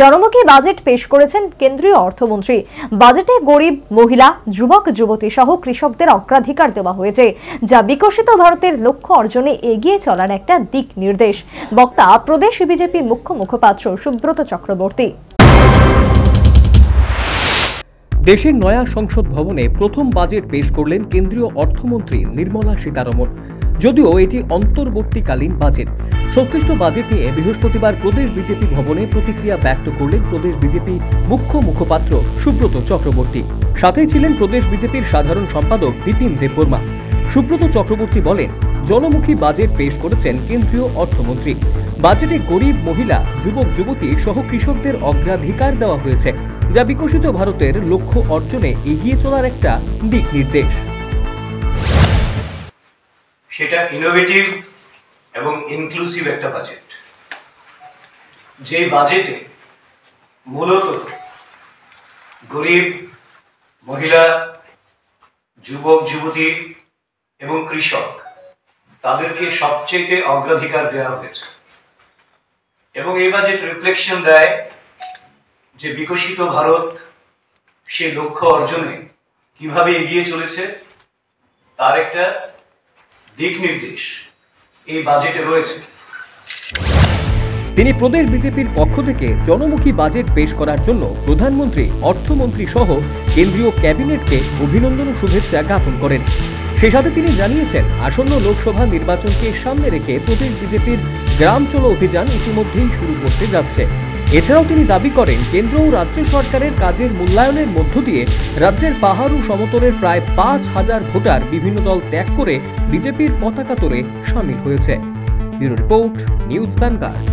জনমুখী বাজেট পেশ করেছেন কেন্দ্রীয় অর্থমন্ত্রী। বাজেটে গরিব, মহিলা, যুবক যুবতী সহ কৃষকদের অগ্রাধিকার দেওয়া হয়েছে, যা বিকশিত ভারতের লক্ষ্য অর্জনে এগিয়ে চলার একটা দিক নির্দেশ। বক্তা প্রদেশ বিজেপি মুখ্য মুখপাত্র সুব্রত চক্রবর্তী। দেশের নয়া সংসদ ভবনে প্রথম বাজেট পেশ করলেন কেন্দ্রীয় অর্থমন্ত্রী নির্মলা সীতারমণ। যদিও এটি অন্তর্বর্তীকালীন বাজেট, সংশ্লিষ্ট বাজেট নিয়ে বৃহস্পতিবার প্রদেশ বিজেপি ভবনে প্রতিক্রিয়া ব্যক্ত করলেন প্রদেশ বিজেপি মুখ্য মুখপাত্র সুব্রত চক্রবর্তী। সাথেই ছিলেন প্রদেশ বিজেপির সাধারণ সম্পাদক বিপিন দেববর্মা। সুব্রত চক্রবর্তী বলেন, জনমুখী বাজেট পেশ করেছেন কেন্দ্রীয় অর্থমন্ত্রী। বাজেটে গরিব, মহিলা, যুবক যুবতী সহ কৃষকদের অগ্রাধিকার দেওয়া হয়েছে, যা বিকশিত ভারতের লক্ষ্য অর্জনে এগিয়ে চলার একটা দিক নির্দেশ। সেটা ইনোভেটিভ এবং ইনক্লুসিভ একটা বাজেট, যে বাজেটে মূলত গরিব, মহিলা, যুবক যুবতী এবং কৃষক তাদেরকে সবচেয়ে অগ্রাধিকার দেওয়া হয়েছে। এবং এই বাজেট রিফ্লেকশন দেয় যে বিকশিত ভারত সেই লক্ষ্য অর্জনে কিভাবে এগিয়ে চলেছে তার একটা দিক নির্দেশ এই বাজেটে রয়েছে। তিনি প্রদেশ বিজেপির পক্ষ থেকে জনমুখী বাজেট পেশ করার জন্য প্রধানমন্ত্রী, অর্থমন্ত্রী সহ কেন্দ্রীয় ক্যাবিনেটকে অভিনন্দন ও শুভেচ্ছা জ্ঞাপন করেন। সেই সাথে তিনি জানিয়েছেন, আসন্ন লোকসভা নির্বাচনকে সামনে রেখে প্রদেশ বিজেপির গ্রাম চলো অভিযান ইতিমধ্যেই শুরু করতে যাচ্ছে। এছাড়াও তিনি দাবি করেন, কেন্দ্র ও রাজ্য সরকারের কাজের মূল্যায়নের মধ্য দিয়ে রাজ্যের পাহাড় ও সমতলের প্রায় 5,000 ভোটার বিভিন্ন দল ত্যাগ করে বিজেপির পতাকা তোড়ে সামিল হয়েছে। Bureau report, news vanguard.